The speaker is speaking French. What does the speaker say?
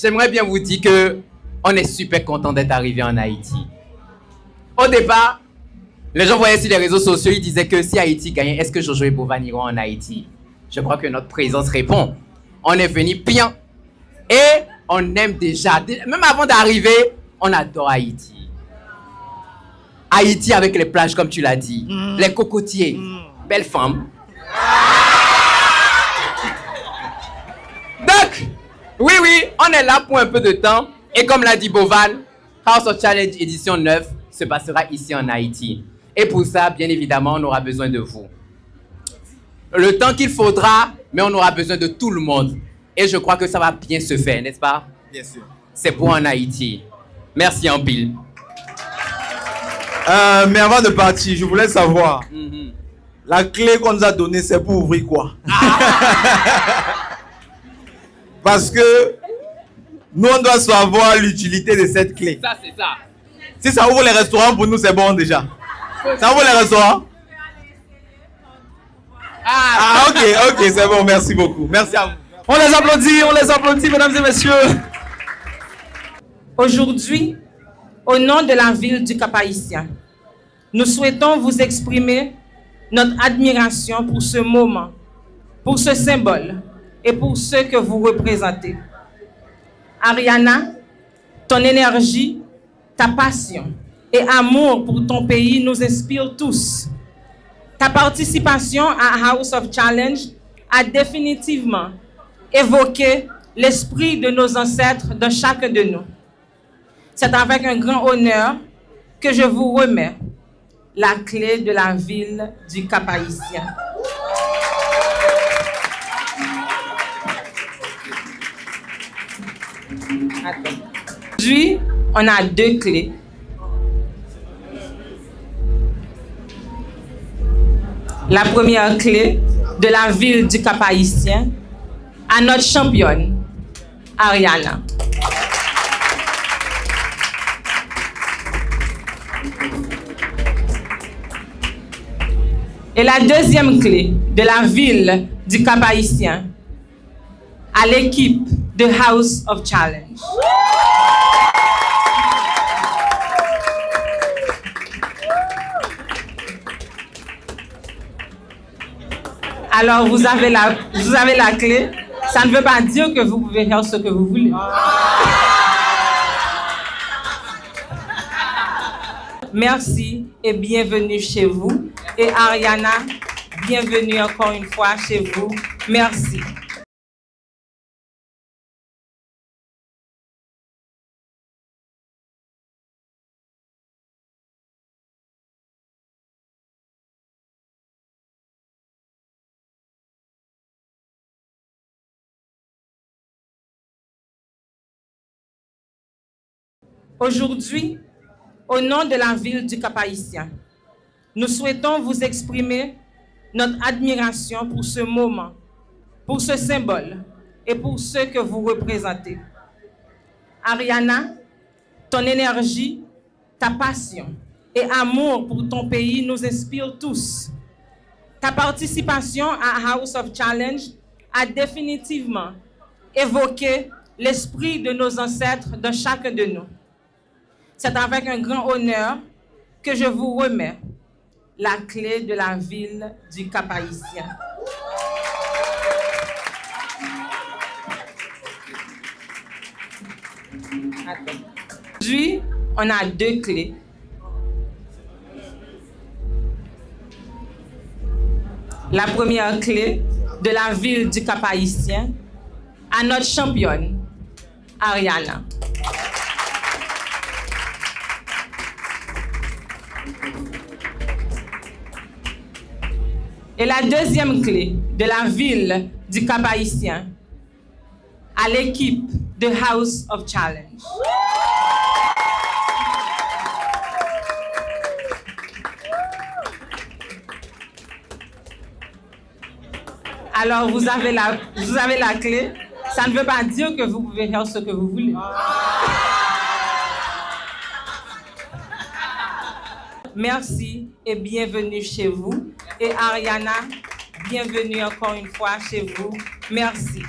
j'aimerais bien vous dire que on est super content d'être arrivé en Haïti. Au départ, les gens voyaient sur les réseaux sociaux, ils disaient que si Haïti gagnait, est-ce que Jojo et Bovan iront en Haïti? Je crois que notre présence répond. On est venu bien et on aime déjà. Même avant d'arriver, on adore Haïti. Haïti avec les plages, comme tu l'as dit, les cocotiers, belle femme. Donc, oui, on est là pour un peu de temps. Et comme l'a dit Bovan, House of Challenge édition 9 se passera ici en Haïti. Et pour ça, bien évidemment, on aura besoin de vous. Le temps qu'il faudra, mais on aura besoin de tout le monde. Et je crois que ça va bien se faire, n'est-ce pas? Bien sûr. C'est pour en Haïti. Merci en pile. Mais avant de partir, je voulais savoir, la clé qu'on nous a donnée, c'est pour ouvrir quoi? Parce que nous, on doit savoir l'utilité de cette clé. Ça, c'est ça. Si ça ouvre les restaurants, pour nous, c'est bon déjà. Ça ouvre les restaurants? Ok, c'est bon, merci beaucoup. Merci à vous. On les applaudit, mesdames et messieurs. Aujourd'hui, au nom de la ville du Cap-Haïtien, nous souhaitons vous exprimer notre admiration pour ce moment, pour ce symbole et pour ce que vous représentez. Ariana, ton énergie, ta passion et amour pour ton pays nous inspirent tous. Ta participation à House of Challenge a définitivement évoqué l'esprit de nos ancêtres dans chacun de nous. C'est avec un grand honneur que je vous remets la clé de la ville du Cap-Haïtien. Aujourd'hui, on a 2 clés. La première clé de la ville du Cap-Haïtien à notre championne, Ariana. Et la deuxième clé de la ville du Cap-Haïtien à l'équipe de House of Challenge. Alors, vous avez la clé. Ça ne veut pas dire que vous pouvez faire ce que vous voulez. Merci et bienvenue chez vous. Et Ariana, bienvenue encore une fois chez vous. Merci. Aujourd'hui, au nom de la ville du Cap-Haïtien, nous souhaitons vous exprimer notre admiration pour ce moment, pour ce symbole et pour ce que vous représentez. Ariana, ton énergie, ta passion et amour pour ton pays nous inspirent tous. Ta participation à House of Challenge a définitivement évoqué l'esprit de nos ancêtres dans chacun de nous. C'est avec un grand honneur que je vous remets la clé de la ville du Cap-Haïtien. Aujourd'hui, on a 2 clés. La première clé de la ville du Cap-Haïtien à notre championne, Ariana. Et la deuxième clé de la ville du Cap-Haïtien à l'équipe de House of Challenge. Alors, vous avez la clé. Ça ne veut pas dire que vous pouvez faire ce que vous voulez. Merci et bienvenue chez vous. Et Ariana, bienvenue encore une fois chez vous. Merci.